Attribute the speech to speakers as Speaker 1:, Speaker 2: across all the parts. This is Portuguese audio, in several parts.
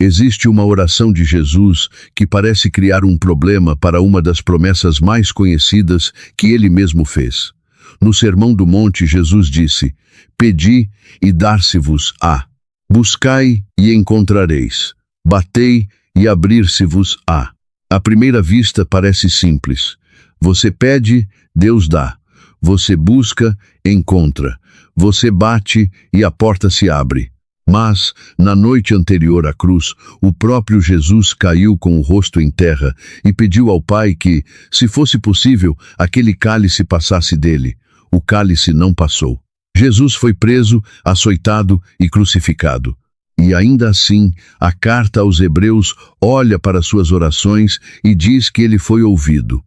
Speaker 1: Existe uma oração de Jesus que parece criar um problema para uma das promessas mais conhecidas que ele mesmo fez. No Sermão do Monte, Jesus disse: "Pedi e dar-se-vos-á. Buscai e encontrareis. Batei e abrir-se-vos-á." À primeira vista parece simples. Você pede, Deus dá. Você busca, encontra. Você bate e a porta se abre. Mas, na noite anterior à cruz, o próprio Jesus caiu com o rosto em terra e pediu ao Pai que, se fosse possível, aquele cálice passasse dele. O cálice não passou. Jesus foi preso, açoitado e crucificado. E ainda assim, a carta aos Hebreus olha para suas orações e diz que ele foi ouvido.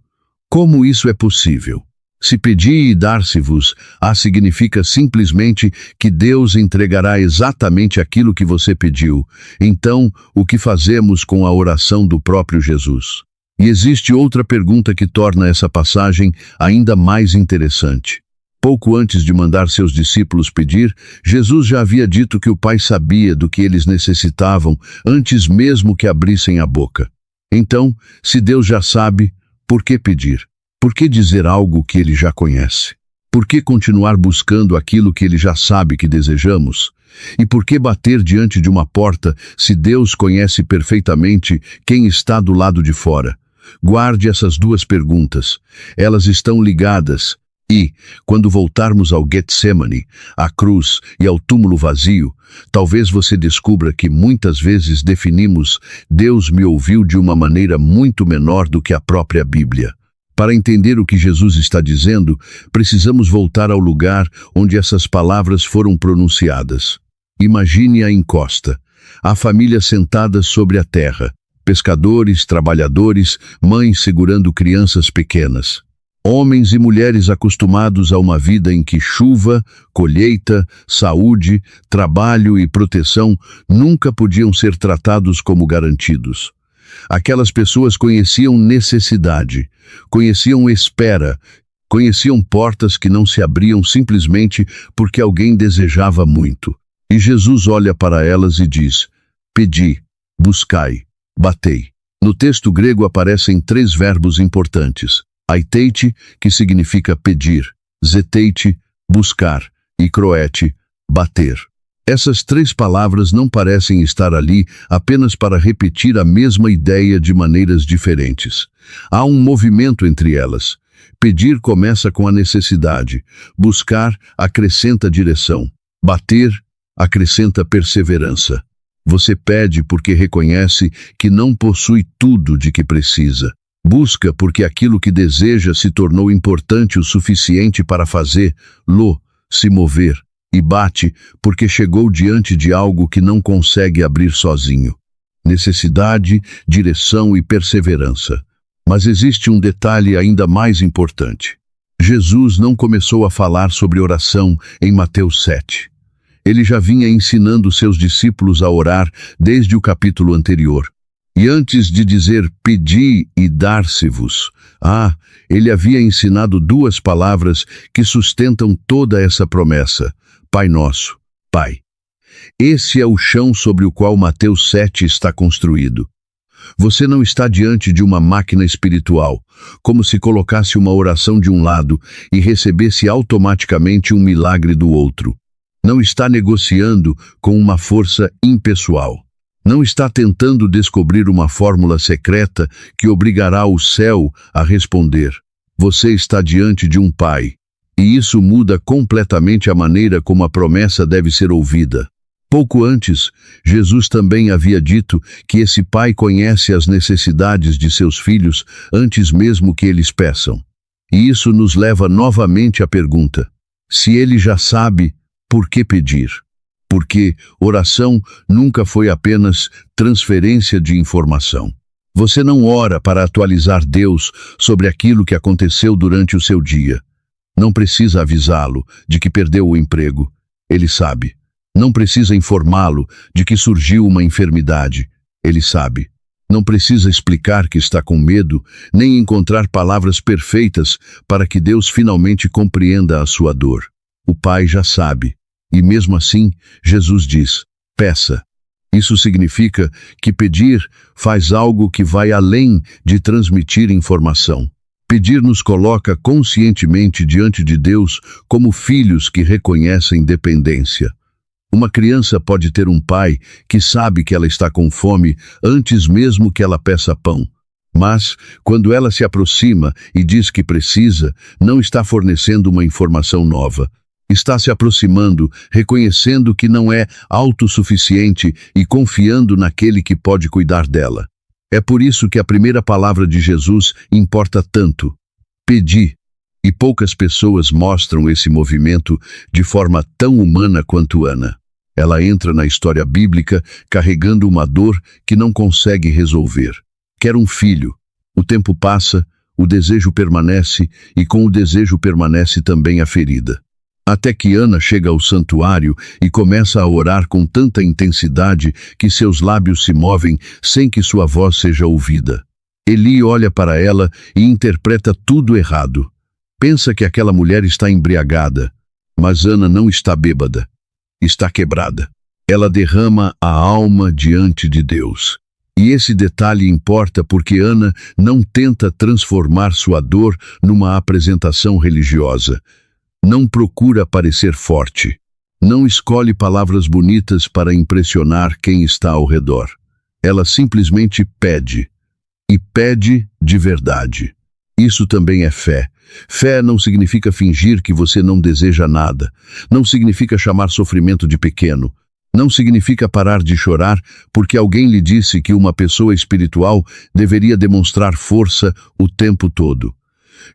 Speaker 1: Como isso é possível? Se pedir e dar-se-vos-á significa simplesmente que Deus entregará exatamente aquilo que você pediu. Então, o que fazemos com a oração do próprio Jesus? E existe outra pergunta que torna essa passagem ainda mais interessante. Pouco antes de mandar seus discípulos pedir, Jesus já havia dito que o Pai sabia do que eles necessitavam antes mesmo que abrissem a boca. Então, se Deus já sabe, por que pedir? Por que dizer algo que ele já conhece? Por que continuar buscando aquilo que ele já sabe que desejamos? E por que bater diante de uma porta se Deus conhece perfeitamente quem está do lado de fora? Guarde essas duas perguntas. Elas estão ligadas. E, quando voltarmos ao Getsemane, à cruz e ao túmulo vazio, talvez você descubra que muitas vezes definimos "Deus me ouviu" de uma maneira muito menor do que a própria Bíblia. Para entender o que Jesus está dizendo, precisamos voltar ao lugar onde essas palavras foram pronunciadas. Imagine a encosta, a família sentada sobre a terra, pescadores, trabalhadores, mães segurando crianças pequenas. Homens e mulheres acostumados a uma vida em que chuva, colheita, saúde, trabalho e proteção nunca podiam ser tratados como garantidos. Aquelas pessoas conheciam necessidade, conheciam espera, conheciam portas que não se abriam simplesmente porque alguém desejava muito. E Jesus olha para elas e diz: "Pedi, buscai, batei." No texto grego aparecem 3 verbos importantes: aiteite, que significa pedir, zeteite, buscar, e kroete, bater. Essas 3 palavras não parecem estar ali apenas para repetir a mesma ideia de maneiras diferentes. Há um movimento entre elas. Pedir começa com a necessidade, buscar acrescenta direção, bater acrescenta perseverança. Você pede porque reconhece que não possui tudo de que precisa. Busca porque aquilo que deseja se tornou importante o suficiente para fazê-lo se mover. E bate porque chegou diante de algo que não consegue abrir sozinho. Necessidade, direção e perseverança. Mas existe um detalhe ainda mais importante. Jesus não começou a falar sobre oração em Mateus 7. Ele já vinha ensinando seus discípulos a orar desde o capítulo anterior. E antes de dizer "pedi e dar-se-vos-á", ele havia ensinado 2 palavras que sustentam toda essa promessa: Pai Nosso, Pai. Esse é o chão sobre o qual Mateus 7 está construído. Você não está diante de uma máquina espiritual, como se colocasse uma oração de um lado e recebesse automaticamente um milagre do outro. Não está negociando com uma força impessoal. Não está tentando descobrir uma fórmula secreta que obrigará o céu a responder. Você está diante de um Pai. E isso muda completamente a maneira como a promessa deve ser ouvida. Pouco antes, Jesus também havia dito que esse Pai conhece as necessidades de seus filhos antes mesmo que eles peçam. E isso nos leva novamente à pergunta: se ele já sabe, por que pedir? Porque oração nunca foi apenas transferência de informação. Você não ora para atualizar Deus sobre aquilo que aconteceu durante o seu dia. Não precisa avisá-lo de que perdeu o emprego. Ele sabe. Não precisa informá-lo de que surgiu uma enfermidade. Ele sabe. Não precisa explicar que está com medo, nem encontrar palavras perfeitas para que Deus finalmente compreenda a sua dor. O Pai já sabe. E mesmo assim, Jesus diz: peça. Isso significa que pedir faz algo que vai além de transmitir informação. Pedir nos coloca conscientemente diante de Deus como filhos que reconhecem dependência. Uma criança pode ter um pai que sabe que ela está com fome antes mesmo que ela peça pão. Mas, quando ela se aproxima e diz que precisa, não está fornecendo uma informação nova. Está se aproximando, reconhecendo que não é autossuficiente e confiando naquele que pode cuidar dela. É por isso que a primeira palavra de Jesus importa tanto. Pedi. E poucas pessoas mostram esse movimento de forma tão humana quanto Ana. Ela entra na história bíblica carregando uma dor que não consegue resolver. Quer um filho. O tempo passa, o desejo permanece e com o desejo permanece também a ferida. Até que Ana chega ao santuário e começa a orar com tanta intensidade que seus lábios se movem sem que sua voz seja ouvida. Eli olha para ela e interpreta tudo errado. Pensa que aquela mulher está embriagada, mas Ana não está bêbada. Está quebrada. Ela derrama a alma diante de Deus. E esse detalhe importa porque Ana não tenta transformar sua dor numa apresentação religiosa. Não procura parecer forte. Não escolhe palavras bonitas para impressionar quem está ao redor. Ela simplesmente pede. E pede de verdade. Isso também é fé. Fé não significa fingir que você não deseja nada. Não significa chamar sofrimento de pequeno. Não significa parar de chorar porque alguém lhe disse que uma pessoa espiritual deveria demonstrar força o tempo todo.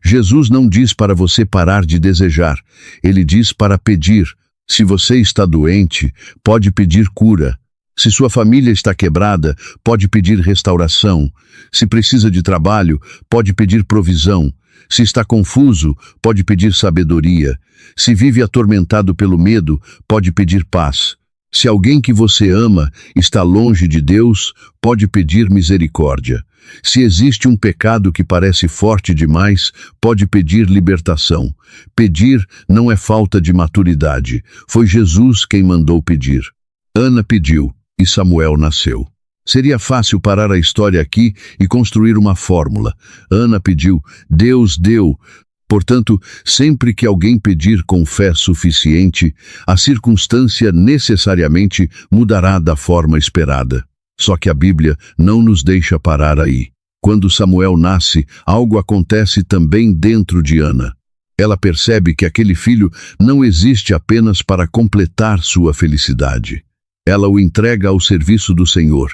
Speaker 1: Jesus não diz para você parar de desejar. Ele diz para pedir. Se você está doente, pode pedir cura. Se sua família está quebrada, pode pedir restauração. Se precisa de trabalho, pode pedir provisão. Se está confuso, pode pedir sabedoria. Se vive atormentado pelo medo, pode pedir paz. Se alguém que você ama está longe de Deus, pode pedir misericórdia. Se existe um pecado que parece forte demais, pode pedir libertação. Pedir não é falta de maturidade. Foi Jesus quem mandou pedir. Ana pediu e Samuel nasceu. Seria fácil parar a história aqui e construir uma fórmula. Ana pediu, Deus deu. Portanto, sempre que alguém pedir com fé suficiente, a circunstância necessariamente mudará da forma esperada. Só que a Bíblia não nos deixa parar aí. Quando Samuel nasce, algo acontece também dentro de Ana. Ela percebe que aquele filho não existe apenas para completar sua felicidade. Ela o entrega ao serviço do Senhor.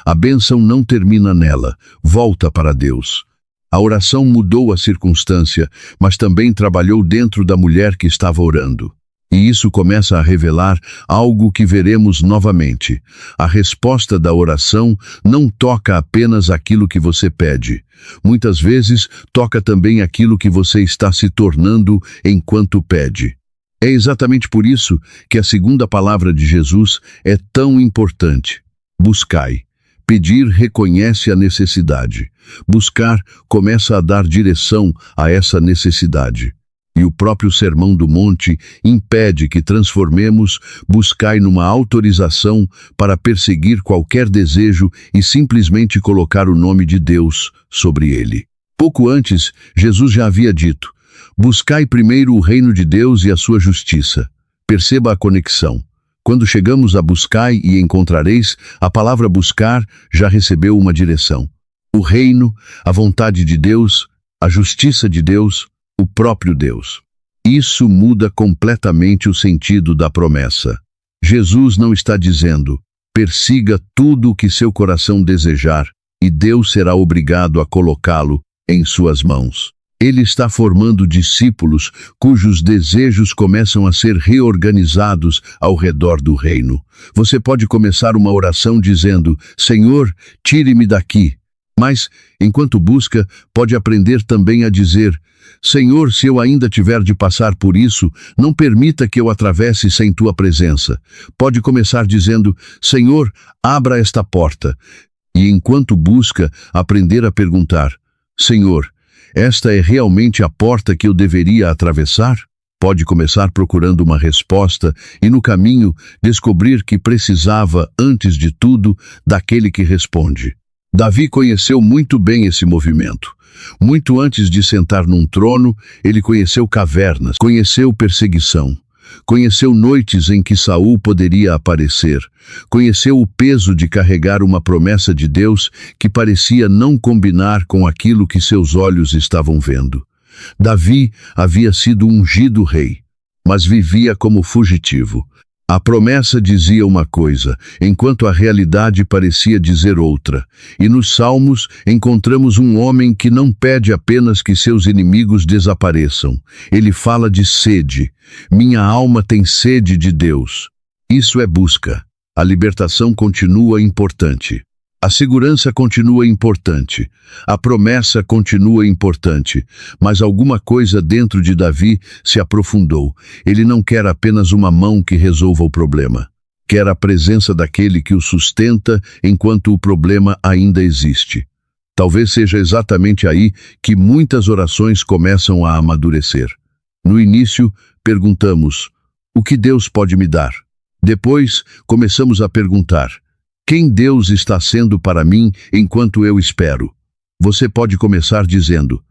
Speaker 1: A bênção não termina nela, volta para Deus. A oração mudou a circunstância, mas também trabalhou dentro da mulher que estava orando. E isso começa a revelar algo que veremos novamente. A resposta da oração não toca apenas aquilo que você pede. Muitas vezes, toca também aquilo que você está se tornando enquanto pede. É exatamente por isso que a segunda palavra de Jesus é tão importante. Buscai. Pedir reconhece a necessidade. Buscar começa a dar direção a essa necessidade. E o próprio Sermão do Monte impede que transformemos buscai numa autorização para perseguir qualquer desejo e simplesmente colocar o nome de Deus sobre ele. Pouco antes, Jesus já havia dito, buscai primeiro o reino de Deus e a sua justiça. Perceba a conexão. Quando chegamos a buscai e encontrareis, a palavra buscar já recebeu uma direção. O reino, a vontade de Deus, a justiça de Deus, o próprio Deus. Isso muda completamente o sentido da promessa. Jesus não está dizendo, persiga tudo o que seu coração desejar e Deus será obrigado a colocá-lo em suas mãos. Ele está formando discípulos cujos desejos começam a ser reorganizados ao redor do reino. Você pode começar uma oração dizendo, Senhor, tire-me daqui. Mas, enquanto busca, pode aprender também a dizer, Senhor, se eu ainda tiver de passar por isso, não permita que eu atravesse sem tua presença. Pode começar dizendo, Senhor, abra esta porta. E enquanto busca, aprender a perguntar, Senhor, esta é realmente a porta que eu deveria atravessar? pode começar procurando uma resposta e, no caminho, descobrir que precisava, antes de tudo, daquele que responde. Davi conheceu muito bem esse movimento. Muito antes de sentar num trono, ele conheceu cavernas, conheceu perseguição, conheceu noites em que Saul poderia aparecer, conheceu o peso de carregar uma promessa de Deus que parecia não combinar com aquilo que seus olhos estavam vendo. Davi havia sido ungido rei, mas vivia como fugitivo. A promessa dizia uma coisa, enquanto a realidade parecia dizer outra. E nos Salmos encontramos um homem que não pede apenas que seus inimigos desapareçam. Ele fala de sede. Minha alma tem sede de Deus. Isso é busca. A libertação continua importante. A segurança continua importante, a promessa continua importante, mas alguma coisa dentro de Davi se aprofundou. Ele não quer apenas uma mão que resolva o problema. Quer a presença daquele que o sustenta enquanto o problema ainda existe. Talvez seja exatamente aí que muitas orações começam a amadurecer. No início, perguntamos: o que Deus pode me dar? Depois, começamos a perguntar: quem Deus está sendo para mim enquanto eu espero? Você pode começar dizendo: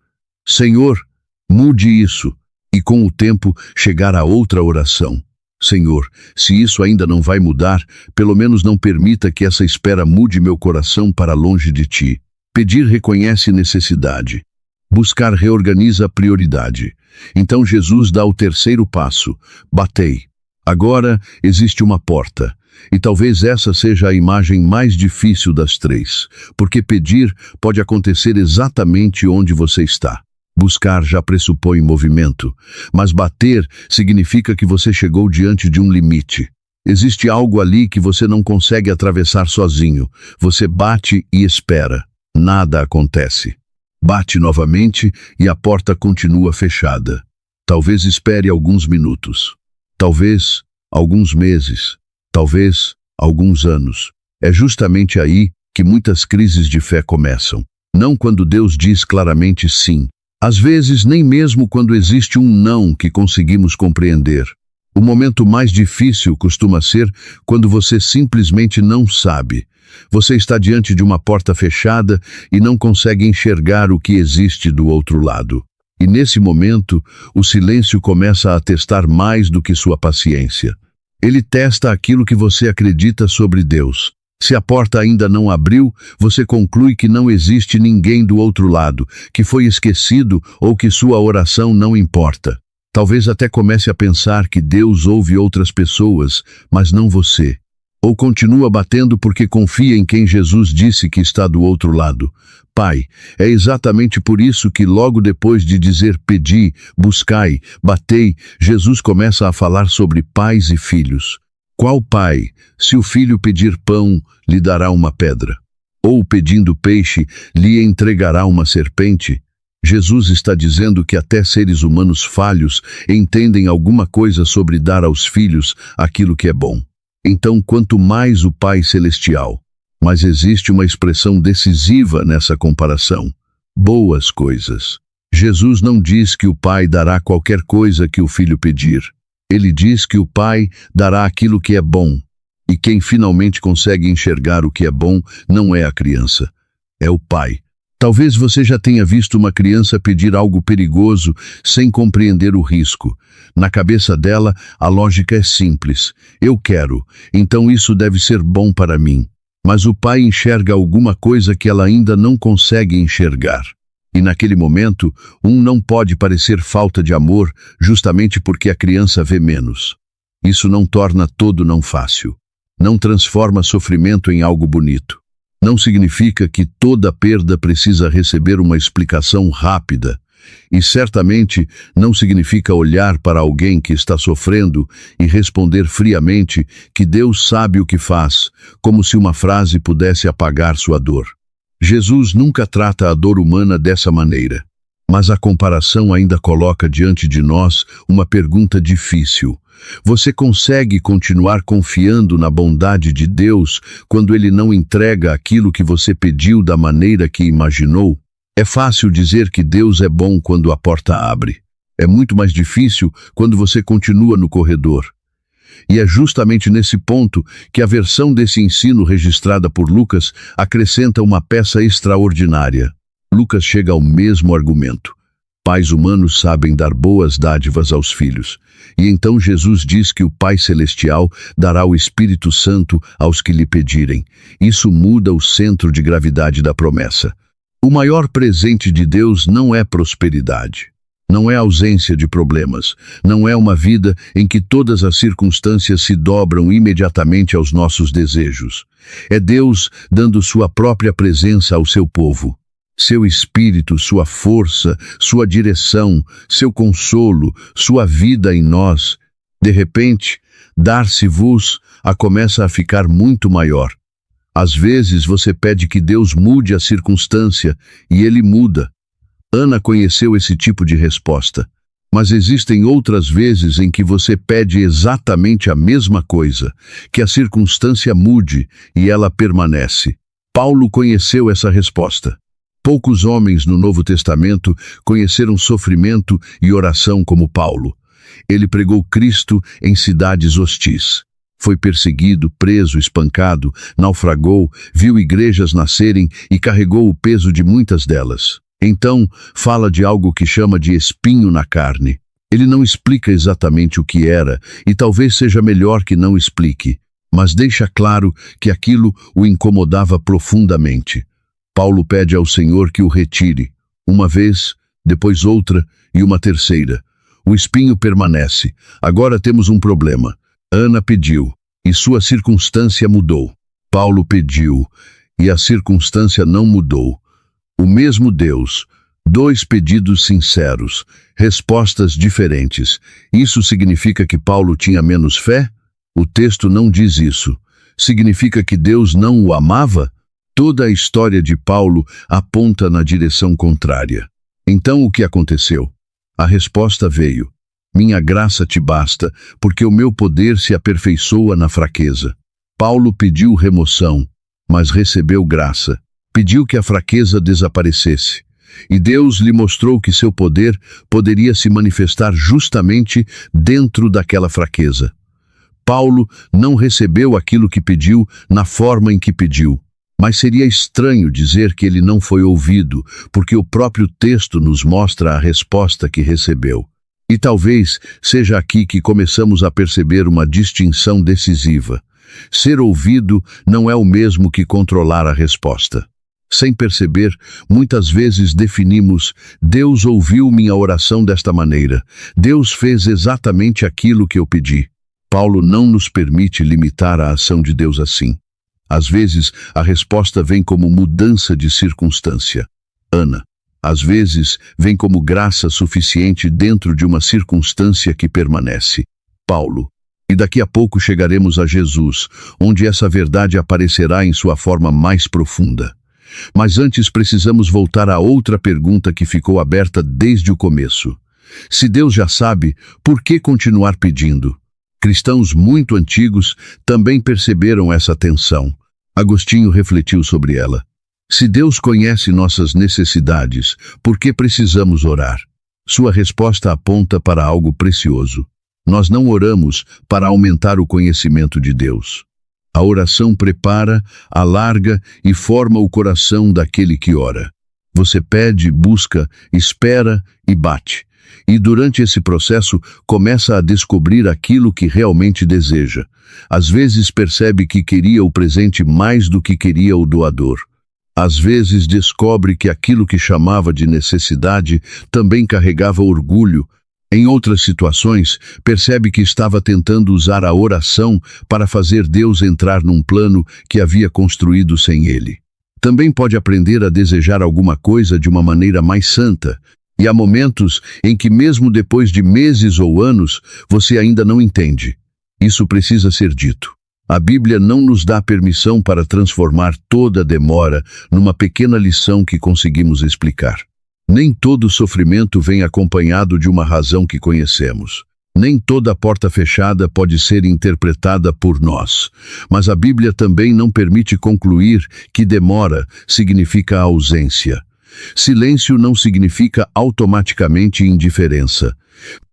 Speaker 1: Senhor, mude isso, e com o tempo chegar a outra oração: Senhor, se isso ainda não vai mudar, pelo menos não permita que essa espera mude meu coração para longe de Ti. Pedir reconhece necessidade. Buscar reorganiza a prioridade. Então Jesus dá o terceiro passo: batei. Agora existe uma porta. E talvez essa seja a imagem mais difícil das três, porque pedir pode acontecer exatamente onde você está. Buscar já pressupõe movimento, mas bater significa que você chegou diante de um limite. Existe algo ali que você não consegue atravessar sozinho. Você bate e espera. Nada acontece. Bate novamente e a porta continua fechada. Talvez espere alguns minutos. Talvez alguns meses. Talvez alguns anos. É justamente aí que muitas crises de fé começam. Não quando Deus diz claramente sim. Às vezes, nem mesmo quando existe um não que conseguimos compreender. O momento mais difícil costuma ser quando você simplesmente não sabe. Você está diante de uma porta fechada e não consegue enxergar o que existe do outro lado. E nesse momento, o silêncio começa a testar mais do que sua paciência. Ele testa aquilo que você acredita sobre Deus. Se a porta ainda não abriu, você conclui que não existe ninguém do outro lado, que foi esquecido ou que sua oração não importa. Talvez até comece a pensar que Deus ouve outras pessoas, mas não você. Ou continua batendo porque confia em quem Jesus disse que está do outro lado. Pai, é exatamente por isso que logo depois de dizer pedi, buscai, batei, Jesus começa a falar sobre pais e filhos. Qual pai, se o filho pedir pão, lhe dará uma pedra? Ou pedindo peixe, lhe entregará uma serpente? Jesus está dizendo que até seres humanos falhos entendem alguma coisa sobre dar aos filhos aquilo que é bom. Então, quanto mais o Pai Celestial. Mas existe uma expressão decisiva nessa comparação: boas coisas. Jesus não diz que o Pai dará qualquer coisa que o Filho pedir. Ele diz que o Pai dará aquilo que é bom. E quem finalmente consegue enxergar o que é bom não é a criança, é o Pai. Talvez você já tenha visto uma criança pedir algo perigoso sem compreender o risco. Na cabeça dela, a lógica é simples. Eu quero, então isso deve ser bom para mim. Mas o pai enxerga alguma coisa que ela ainda não consegue enxergar. E naquele momento, não pode parecer falta de amor, justamente porque a criança vê menos. Isso não torna todo não fácil. Não transforma sofrimento em algo bonito. Não significa que toda perda precisa receber uma explicação rápida. E certamente não significa olhar para alguém que está sofrendo e responder friamente que Deus sabe o que faz, como se uma frase pudesse apagar sua dor. Jesus nunca trata a dor humana dessa maneira. Mas a comparação ainda coloca diante de nós uma pergunta difícil. Você consegue continuar confiando na bondade de Deus quando Ele não entrega aquilo que você pediu da maneira que imaginou? É fácil dizer que Deus é bom quando a porta abre. É muito mais difícil quando você continua no corredor. E é justamente nesse ponto que a versão desse ensino registrada por Lucas acrescenta uma peça extraordinária. Lucas chega ao mesmo argumento. Pais humanos sabem dar boas dádivas aos filhos. E então Jesus diz que o Pai Celestial dará o Espírito Santo aos que lhe pedirem. Isso muda o centro de gravidade da promessa. O maior presente de Deus não é prosperidade. Não é ausência de problemas. Não é uma vida em que todas as circunstâncias se dobram imediatamente aos nossos desejos. É Deus dando sua própria presença ao seu povo. Seu espírito, sua força, sua direção, seu consolo, sua vida em nós. De repente, dar-se-vos começa a ficar muito maior. Às vezes você pede que Deus mude a circunstância e Ele muda. Ana conheceu esse tipo de resposta. Mas existem outras vezes em que você pede exatamente a mesma coisa, que a circunstância mude e ela permanece. Paulo conheceu essa resposta. Poucos homens no Novo Testamento conheceram sofrimento e oração como Paulo. Ele pregou Cristo em cidades hostis. Foi perseguido, preso, espancado, naufragou, viu igrejas nascerem e carregou o peso de muitas delas. Então, fala de algo que chama de espinho na carne. Ele não explica exatamente o que era, e talvez seja melhor que não explique, mas deixa claro que aquilo o incomodava profundamente. Paulo pede ao Senhor que o retire, uma vez, depois outra e uma terceira. O espinho permanece. Agora temos um problema. Ana pediu, e sua circunstância mudou. Paulo pediu, e a circunstância não mudou. O mesmo Deus, dois pedidos sinceros, respostas diferentes. Isso significa que Paulo tinha menos fé? O texto não diz isso. Significa que Deus não o amava? Toda a história de Paulo aponta na direção contrária. Então o que aconteceu? A resposta veio. Minha graça te basta, porque o meu poder se aperfeiçoa na fraqueza. Paulo pediu remoção, mas recebeu graça. Pediu que a fraqueza desaparecesse. E Deus lhe mostrou que seu poder poderia se manifestar justamente dentro daquela fraqueza. Paulo não recebeu aquilo que pediu na forma em que pediu. Mas seria estranho dizer que ele não foi ouvido, porque o próprio texto nos mostra a resposta que recebeu. E talvez seja aqui que começamos a perceber uma distinção decisiva. Ser ouvido não é o mesmo que controlar a resposta. Sem perceber, muitas vezes definimos: Deus ouviu minha oração desta maneira. Deus fez exatamente aquilo que eu pedi. Paulo não nos permite limitar a ação de Deus assim. Às vezes, a resposta vem como mudança de circunstância. Ana, às vezes, vem como graça suficiente dentro de uma circunstância que permanece. Paulo. E daqui a pouco chegaremos a Jesus, onde essa verdade aparecerá em sua forma mais profunda. Mas antes precisamos voltar a outra pergunta que ficou aberta desde o começo. Se Deus já sabe, por que continuar pedindo? Cristãos muito antigos também perceberam essa tensão. Agostinho refletiu sobre ela. Se Deus conhece nossas necessidades, por que precisamos orar? Sua resposta aponta para algo precioso. Nós não oramos para aumentar o conhecimento de Deus. A oração prepara, alarga e forma o coração daquele que ora. Você pede, busca, espera e bate. E durante esse processo começa a descobrir aquilo que realmente deseja. Às vezes percebe que queria o presente mais do que queria o doador. Às vezes descobre que aquilo que chamava de necessidade também carregava orgulho. Em outras situações, percebe que estava tentando usar a oração para fazer Deus entrar num plano que havia construído sem ele. Também pode aprender a desejar alguma coisa de uma maneira mais santa. E há momentos em que, mesmo depois de meses ou anos, você ainda não entende. Isso precisa ser dito. A Bíblia não nos dá permissão para transformar toda demora numa pequena lição que conseguimos explicar. Nem todo sofrimento vem acompanhado de uma razão que conhecemos. Nem toda porta fechada pode ser interpretada por nós. Mas a Bíblia também não permite concluir que demora significa ausência. Silêncio não significa automaticamente indiferença.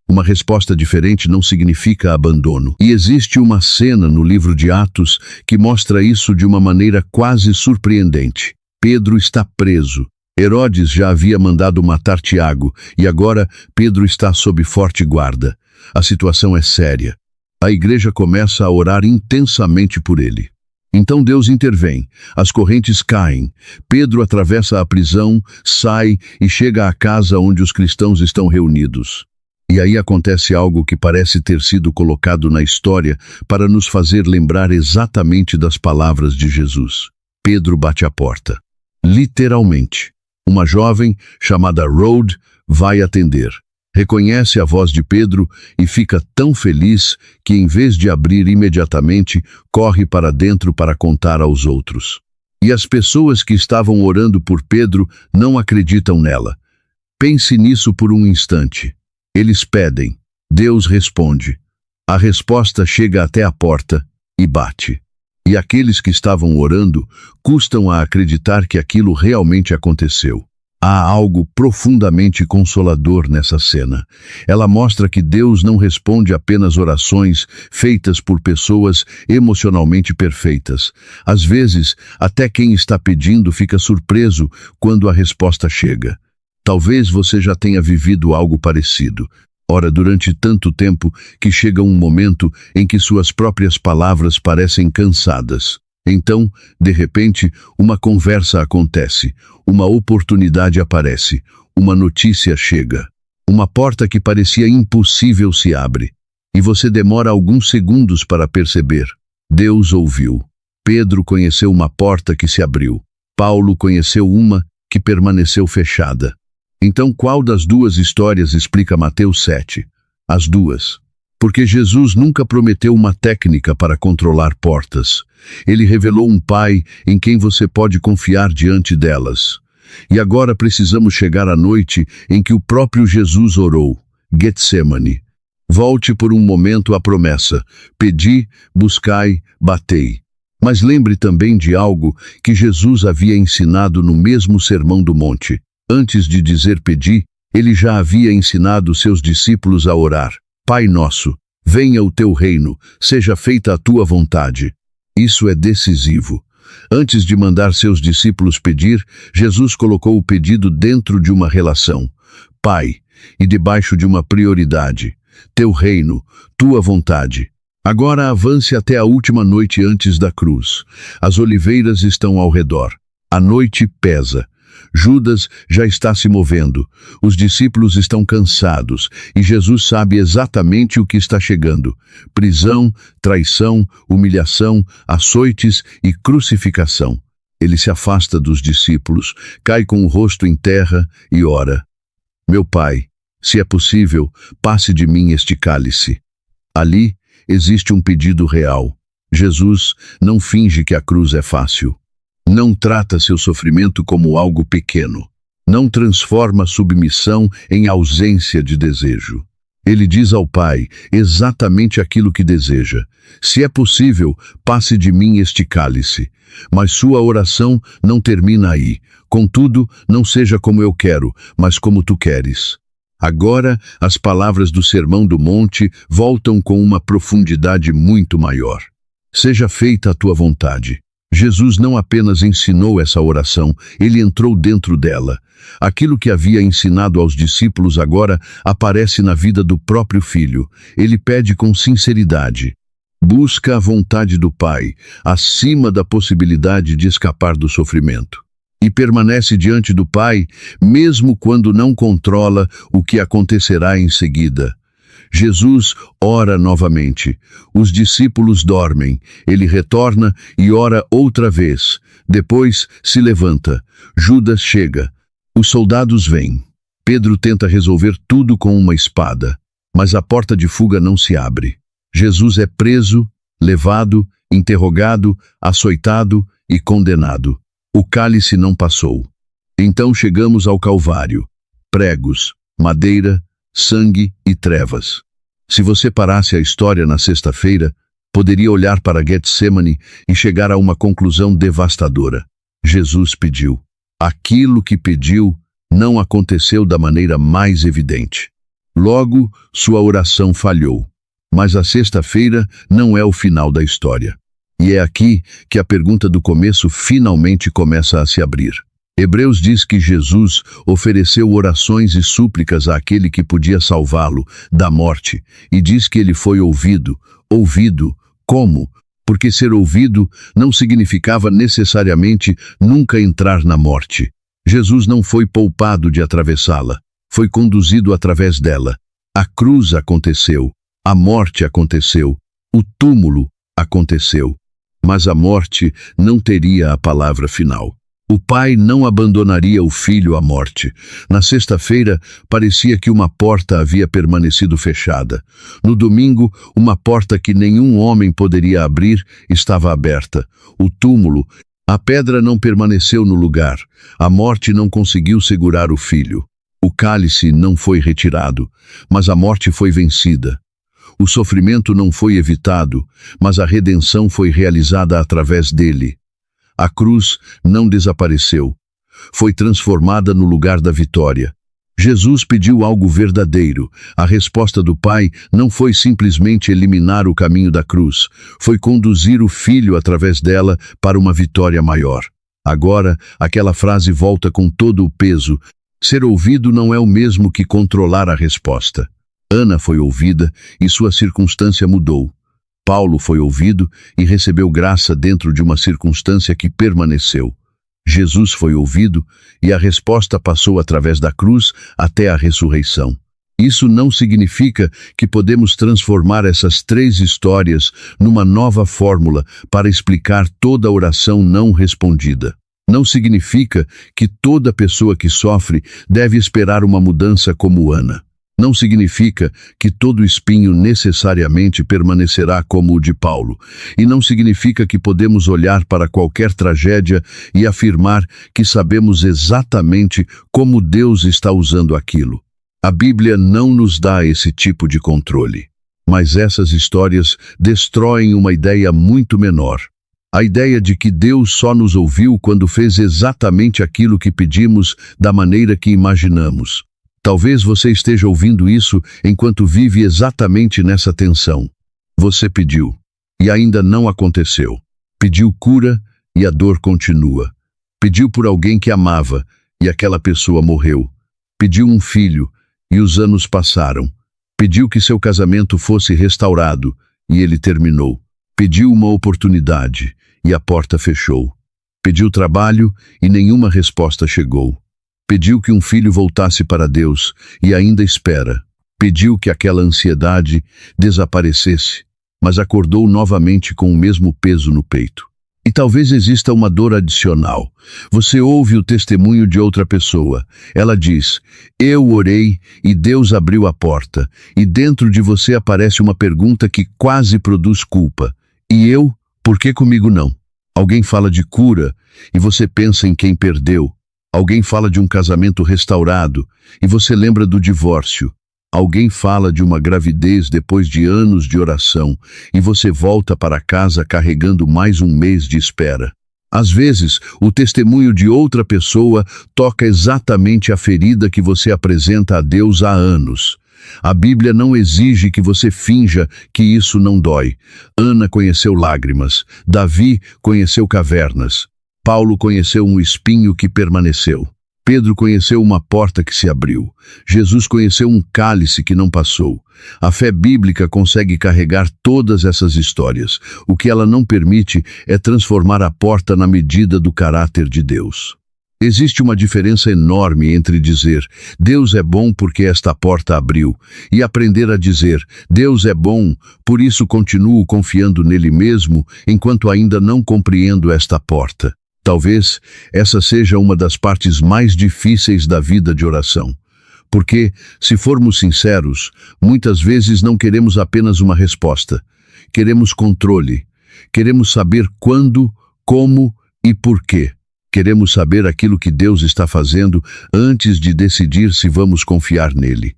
Speaker 1: Uma resposta diferente não significa abandono. E existe uma cena no livro de Atos que mostra isso de uma maneira quase surpreendente. Pedro está preso. Herodes já havia mandado matar Tiago e agora Pedro está sob forte guarda. A situação é séria. A igreja começa a orar intensamente por ele. Então Deus intervém, as correntes caem, Pedro atravessa a prisão, sai e chega à casa onde os cristãos estão reunidos. E aí acontece algo que parece ter sido colocado na história para nos fazer lembrar exatamente das palavras de Jesus. Pedro bate à porta. Literalmente. Uma jovem, chamada Rhoda, vai atender. Reconhece a voz de Pedro e fica tão feliz que, em vez de abrir imediatamente, corre para dentro para contar aos outros. E as pessoas que estavam orando por Pedro não acreditam nela. Pense nisso por um instante. Eles pedem. Deus responde. A resposta chega até a porta e bate. E aqueles que estavam orando custam a acreditar que aquilo realmente aconteceu. Há algo profundamente consolador nessa cena. Ela mostra que Deus não responde apenas orações feitas por pessoas emocionalmente perfeitas. Às vezes, até quem está pedindo fica surpreso quando a resposta chega. Talvez você já tenha vivido algo parecido. Ora, durante tanto tempo que chega um momento em que suas próprias palavras parecem cansadas. Então, de repente, uma conversa acontece, uma oportunidade aparece, uma notícia chega. Uma porta que parecia impossível se abre. E você demora alguns segundos para perceber. Deus ouviu. Pedro conheceu uma porta que se abriu. Paulo conheceu uma que permaneceu fechada. Então, qual das duas histórias explica Mateus 7? As duas. Porque Jesus nunca prometeu uma técnica para controlar portas. Ele revelou um Pai em quem você pode confiar diante delas. E agora precisamos chegar à noite em que o próprio Jesus orou, Getsemane. Volte por um momento à promessa. Pedi, buscai, batei. Mas lembre também de algo que Jesus havia ensinado no mesmo Sermão do Monte. Antes de dizer pedi, ele já havia ensinado seus discípulos a orar. Pai nosso, venha o teu reino, seja feita a tua vontade. Isso é decisivo. Antes de mandar seus discípulos pedir, Jesus colocou o pedido dentro de uma relação. Pai, e debaixo de uma prioridade. Teu reino, tua vontade. Agora avance até a última noite antes da cruz. As oliveiras estão ao redor. A noite pesa. Judas já está se movendo, os discípulos estão cansados e Jesus sabe exatamente o que está chegando. Prisão, traição, humilhação, açoites e crucificação. Ele se afasta dos discípulos, cai com o rosto em terra e ora. Meu Pai, se é possível, passe de mim este cálice. Ali existe um pedido real. Jesus não finge que a cruz é fácil. Não trata seu sofrimento como algo pequeno. Não transforma submissão em ausência de desejo. Ele diz ao Pai exatamente aquilo que deseja. Se é possível, passe de mim este cálice. Mas sua oração não termina aí. Contudo, não seja como eu quero, mas como tu queres. Agora, as palavras do Sermão do Monte voltam com uma profundidade muito maior. Seja feita a tua vontade. Jesus não apenas ensinou essa oração, ele entrou dentro dela. Aquilo que havia ensinado aos discípulos agora aparece na vida do próprio Filho. Ele pede com sinceridade. Busca a vontade do Pai, acima da possibilidade de escapar do sofrimento. E permanece diante do Pai, mesmo quando não controla o que acontecerá em seguida. Jesus ora novamente. Os discípulos dormem. Ele retorna e ora outra vez. Depois se levanta. Judas chega. Os soldados vêm. Pedro tenta resolver tudo com uma espada. Mas a porta de fuga não se abre. Jesus é preso, levado, interrogado, açoitado e condenado. O cálice não passou. Então chegamos ao Calvário. Pregos, madeira, sangue e trevas. Se você parasse a história na sexta-feira, poderia olhar para Getsemane e chegar a uma conclusão devastadora. Jesus pediu. Aquilo que pediu não aconteceu da maneira mais evidente. Logo, sua oração falhou. Mas a sexta-feira não é o final da história. E é aqui que a pergunta do começo finalmente começa a se abrir. Hebreus diz que Jesus ofereceu orações e súplicas àquele que podia salvá-lo da morte, e diz que ele foi ouvido. Ouvido como? Porque ser ouvido não significava necessariamente nunca entrar na morte. Jesus não foi poupado de atravessá-la, foi conduzido através dela. A cruz aconteceu, a morte aconteceu, o túmulo aconteceu. Mas a morte não teria a palavra final. O pai não abandonaria o filho à morte. Na sexta-feira, parecia que uma porta havia permanecido fechada. No domingo, uma porta que nenhum homem poderia abrir estava aberta. O túmulo, a pedra não permaneceu no lugar. A morte não conseguiu segurar o filho. O cálice não foi retirado, mas a morte foi vencida. O sofrimento não foi evitado, mas a redenção foi realizada através dele. A cruz não desapareceu. Foi transformada no lugar da vitória. Jesus pediu algo verdadeiro. A resposta do Pai não foi simplesmente eliminar o caminho da cruz. Foi conduzir o Filho através dela para uma vitória maior. Agora, aquela frase volta com todo o peso. Ser ouvido não é o mesmo que controlar a resposta. Ana foi ouvida e sua circunstância mudou. Paulo foi ouvido e recebeu graça dentro de uma circunstância que permaneceu. Jesus foi ouvido e a resposta passou através da cruz até a ressurreição. Isso não significa que podemos transformar essas três histórias numa nova fórmula para explicar toda a oração não respondida. Não significa que toda pessoa que sofre deve esperar uma mudança como Ana. Não significa que todo espinho necessariamente permanecerá como o de Paulo. E não significa que podemos olhar para qualquer tragédia e afirmar que sabemos exatamente como Deus está usando aquilo. A Bíblia não nos dá esse tipo de controle. Mas essas histórias destroem uma ideia muito menor. A ideia de que Deus só nos ouviu quando fez exatamente aquilo que pedimos da maneira que imaginamos. Talvez você esteja ouvindo isso enquanto vive exatamente nessa tensão. Você pediu, e ainda não aconteceu. Pediu cura, e a dor continua. Pediu por alguém que amava, e aquela pessoa morreu. Pediu um filho, e os anos passaram. Pediu que seu casamento fosse restaurado, e ele terminou. Pediu uma oportunidade, e a porta fechou. Pediu trabalho, e nenhuma resposta chegou. Pediu que um filho voltasse para Deus e ainda espera. Pediu que aquela ansiedade desaparecesse, mas acordou novamente com o mesmo peso no peito. E talvez exista uma dor adicional. Você ouve o testemunho de outra pessoa. Ela diz, eu orei e Deus abriu a porta. E dentro de você aparece uma pergunta que quase produz culpa. E eu? Por que comigo não? Alguém fala de cura e você pensa em quem perdeu. Alguém fala de um casamento restaurado e você lembra do divórcio. Alguém fala de uma gravidez depois de anos de oração e você volta para casa carregando mais um mês de espera. Às vezes, o testemunho de outra pessoa toca exatamente a ferida que você apresenta a Deus há anos. A Bíblia não exige que você finja que isso não dói. Ana conheceu lágrimas, Davi conheceu cavernas. Paulo conheceu um espinho que permaneceu. Pedro conheceu uma porta que se abriu. Jesus conheceu um cálice que não passou. A fé bíblica consegue carregar todas essas histórias. O que ela não permite é transformar a porta na medida do caráter de Deus. Existe uma diferença enorme entre dizer, Deus é bom porque esta porta abriu, e aprender a dizer, Deus é bom, por isso continuo confiando nele mesmo, enquanto ainda não compreendo esta porta. Talvez essa seja uma das partes mais difíceis da vida de oração. Porque, se formos sinceros, muitas vezes não queremos apenas uma resposta. Queremos controle. Queremos saber quando, como e por quê. Queremos saber aquilo que Deus está fazendo antes de decidir se vamos confiar nele.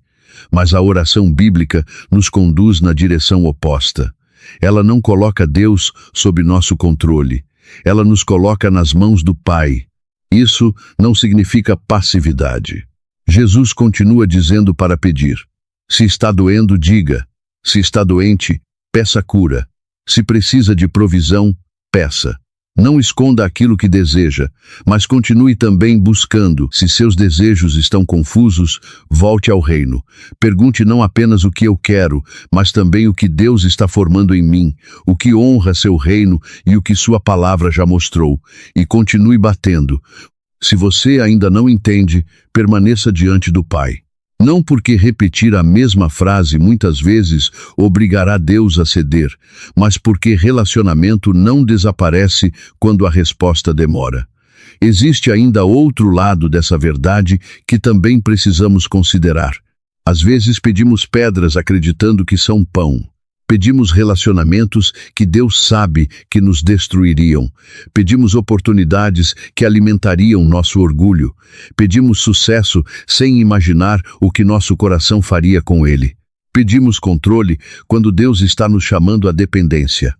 Speaker 1: Mas a oração bíblica nos conduz na direção oposta. Ela não coloca Deus sob nosso controle. Ela nos coloca nas mãos do Pai. Isso não significa passividade. Jesus continua dizendo para pedir. Se está doendo, diga. Se está doente, peça cura. Se precisa de provisão, peça. Não esconda aquilo que deseja, mas continue também buscando. Se seus desejos estão confusos, volte ao reino. Pergunte não apenas o que eu quero, mas também o que Deus está formando em mim, o que honra seu reino e o que sua palavra já mostrou. E continue batendo. Se você ainda não entende, permaneça diante do Pai. Não porque repetir a mesma frase muitas vezes obrigará Deus a ceder, mas porque relacionamento não desaparece quando a resposta demora. Existe ainda outro lado dessa verdade que também precisamos considerar. Às vezes pedimos pedras acreditando que são pão. Pedimos relacionamentos que Deus sabe que nos destruiriam. Pedimos oportunidades que alimentariam nosso orgulho. Pedimos sucesso sem imaginar o que nosso coração faria com ele. Pedimos controle quando Deus está nos chamando à dependência.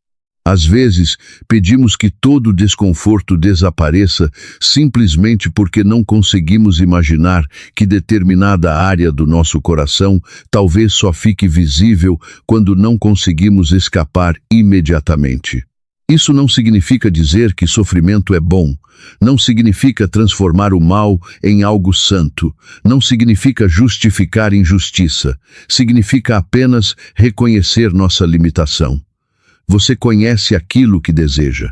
Speaker 1: Às vezes, pedimos que todo o desconforto desapareça simplesmente porque não conseguimos imaginar que determinada área do nosso coração talvez só fique visível quando não conseguimos escapar imediatamente. Isso não significa dizer que sofrimento é bom. Não significa transformar o mal em algo santo. Não significa justificar injustiça. Significa apenas reconhecer nossa limitação. Você conhece aquilo que deseja.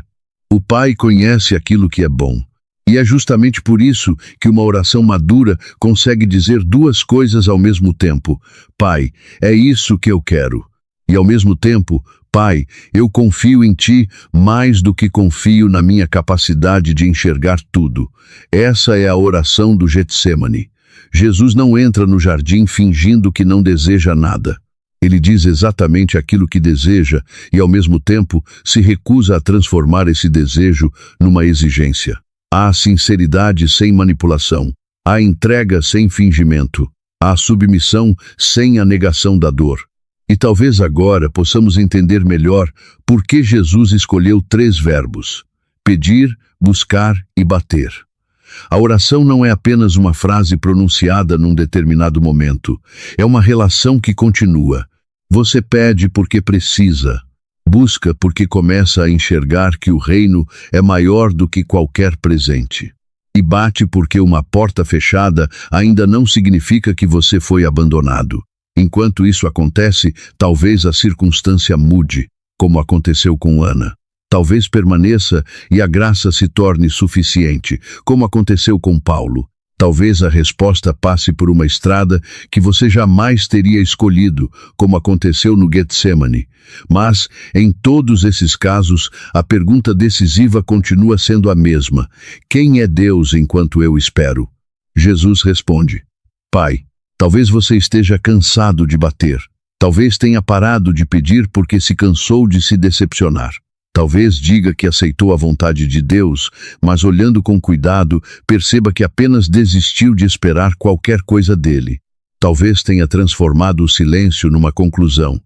Speaker 1: O Pai conhece aquilo que é bom. E é justamente por isso que uma oração madura consegue dizer duas coisas ao mesmo tempo. Pai, é isso que eu quero. E ao mesmo tempo, Pai, eu confio em Ti mais do que confio na minha capacidade de enxergar tudo. Essa é a oração do Getsêmani. Jesus não entra no jardim fingindo que não deseja nada. Ele diz exatamente aquilo que deseja e, ao mesmo tempo, se recusa a transformar esse desejo numa exigência. Há sinceridade sem manipulação. Há entrega sem fingimento. Há submissão sem a negação da dor. E talvez agora possamos entender melhor por que Jesus escolheu 3 verbos: pedir, buscar e bater. A oração não é apenas uma frase pronunciada num determinado momento. É uma relação que continua. Você pede porque precisa, busca porque começa a enxergar que o reino é maior do que qualquer presente. E bate porque uma porta fechada ainda não significa que você foi abandonado. Enquanto isso acontece, talvez a circunstância mude, como aconteceu com Ana. Talvez permaneça e a graça se torne suficiente, como aconteceu com Paulo. Talvez a resposta passe por uma estrada que você jamais teria escolhido, como aconteceu no Getsêmani. Mas, em todos esses casos, a pergunta decisiva continua sendo a mesma: quem é Deus enquanto eu espero? Jesus responde: Pai, talvez você esteja cansado de bater. Talvez tenha parado de pedir porque se cansou de se decepcionar. Talvez diga que aceitou a vontade de Deus, mas olhando com cuidado, perceba que apenas desistiu de esperar qualquer coisa dele. Talvez tenha transformado o silêncio numa conclusão.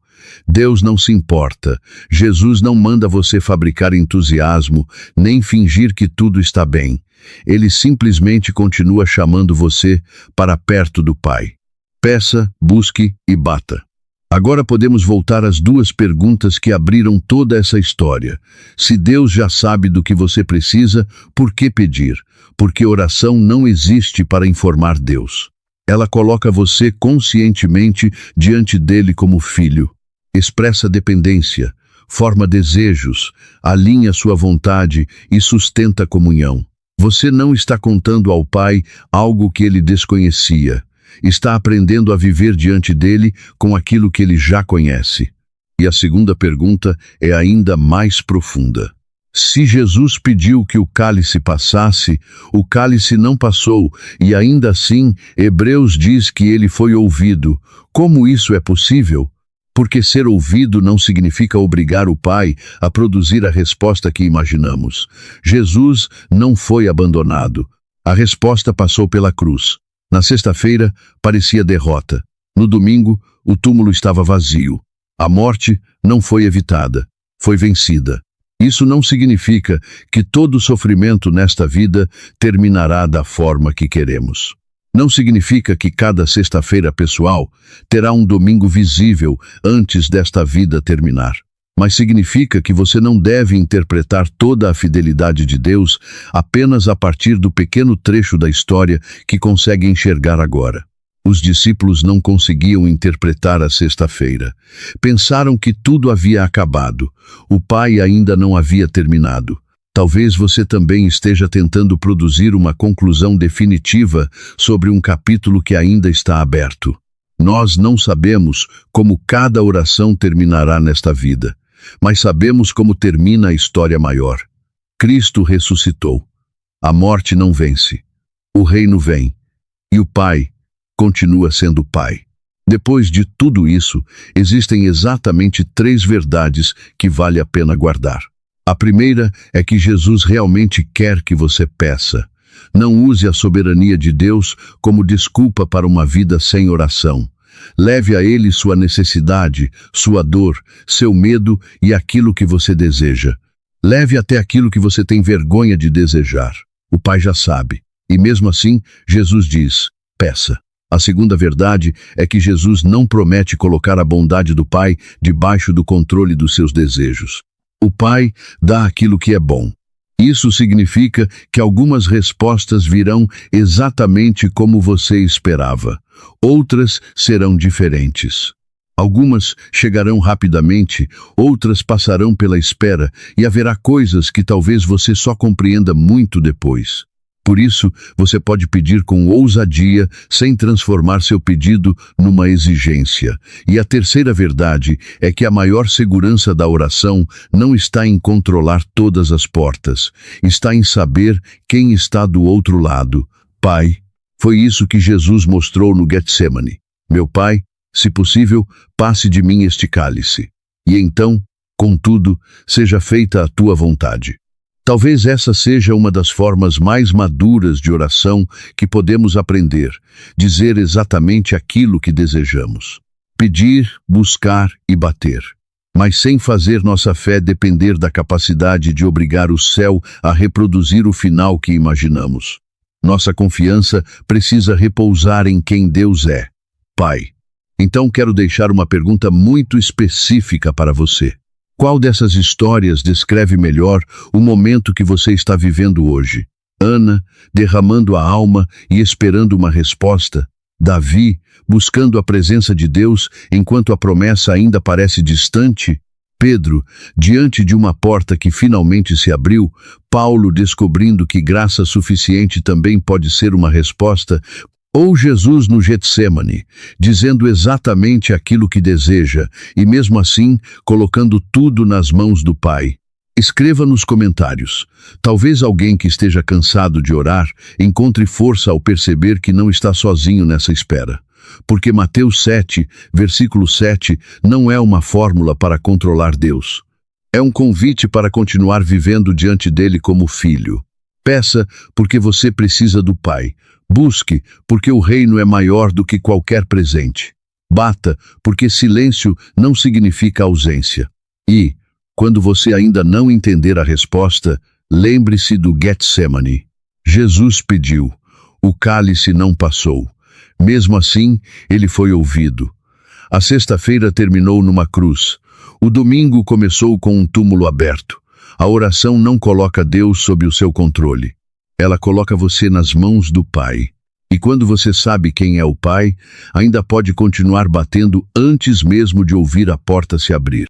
Speaker 1: Deus não se importa. Jesus não manda você fabricar entusiasmo, nem fingir que tudo está bem. Ele simplesmente continua chamando você para perto do Pai. Peça, busque e bata. Agora podemos voltar às 2 perguntas que abriram toda essa história. Se Deus já sabe do que você precisa, por que pedir? Porque oração não existe para informar Deus. Ela coloca você conscientemente diante dele como filho. Expressa dependência, forma desejos, alinha sua vontade e sustenta comunhão. Você não está contando ao Pai algo que ele desconhecia. Está aprendendo a viver diante dele com aquilo que ele já conhece. E a segunda pergunta é ainda mais profunda. Se Jesus pediu que o cálice passasse, o cálice não passou, e ainda assim, Hebreus diz que ele foi ouvido. Como isso é possível? Porque ser ouvido não significa obrigar o Pai a produzir a resposta que imaginamos. Jesus não foi abandonado. A resposta passou pela cruz. Na sexta-feira, parecia derrota. No domingo, o túmulo estava vazio. A morte não foi evitada, foi vencida. Isso não significa que todo sofrimento nesta vida terminará da forma que queremos. Não significa que cada sexta-feira pessoal terá um domingo visível antes desta vida terminar. Mas significa que você não deve interpretar toda a fidelidade de Deus apenas a partir do pequeno trecho da história que consegue enxergar agora. Os discípulos não conseguiam interpretar a sexta-feira. Pensaram que tudo havia acabado. O Pai ainda não havia terminado. Talvez você também esteja tentando produzir uma conclusão definitiva sobre um capítulo que ainda está aberto. Nós não sabemos como cada oração terminará nesta vida, mas sabemos como termina a história maior. Cristo ressuscitou. A morte não vence. O reino vem. E o Pai continua sendo Pai. Depois de tudo isso, existem exatamente 3 verdades que vale a pena guardar. A primeira é que Jesus realmente quer que você peça. Não use a soberania de Deus como desculpa para uma vida sem oração. Leve a Ele sua necessidade, sua dor, seu medo e aquilo que você deseja. Leve até aquilo que você tem vergonha de desejar. O Pai já sabe. E mesmo assim, Jesus diz, peça. A segunda verdade é que Jesus não promete colocar a bondade do Pai debaixo do controle dos seus desejos. O Pai dá aquilo que é bom. Isso significa que algumas respostas virão exatamente como você esperava. Outras serão diferentes. Algumas chegarão rapidamente, outras passarão pela espera, e haverá coisas que talvez você só compreenda muito depois. Por isso, você pode pedir com ousadia, sem transformar seu pedido numa exigência. E a terceira verdade é que a maior segurança da oração não está em controlar todas as portas, está em saber quem está do outro lado. Pai, foi isso que Jesus mostrou no Getsemane. Meu Pai, se possível, passe de mim este cálice. E então, contudo, seja feita a tua vontade. Talvez essa seja uma das formas mais maduras de oração que podemos aprender, dizer exatamente aquilo que desejamos. Pedir, buscar e bater. Mas sem fazer nossa fé depender da capacidade de obrigar o céu a reproduzir o final que imaginamos. Nossa confiança precisa repousar em quem Deus é, Pai. Então quero deixar uma pergunta muito específica para você. Qual dessas histórias descreve melhor o momento que você está vivendo hoje? Ana, derramando a alma e esperando uma resposta. Davi, buscando a presença de Deus enquanto a promessa ainda parece distante. Pedro, diante de uma porta que finalmente se abriu. Paulo, descobrindo que graça suficiente também pode ser uma resposta. Ou Jesus no Getsemane, dizendo exatamente aquilo que deseja, e mesmo assim, colocando tudo nas mãos do Pai. Escreva nos comentários. Talvez alguém que esteja cansado de orar encontre força ao perceber que não está sozinho nessa espera. Porque Mateus 7, versículo 7, não é uma fórmula para controlar Deus. É um convite para continuar vivendo diante dele como filho. Peça porque você precisa do Pai. Busque, porque o reino é maior do que qualquer presente. Bata, porque silêncio não significa ausência. E, quando você ainda não entender a resposta, lembre-se do Getsemane. Jesus pediu, o cálice não passou. Mesmo assim, ele foi ouvido. A sexta-feira terminou numa cruz. O domingo começou com um túmulo aberto. A oração não coloca Deus sob o seu controle. Ela coloca você nas mãos do Pai. E quando você sabe quem é o Pai, ainda pode continuar batendo antes mesmo de ouvir a porta se abrir.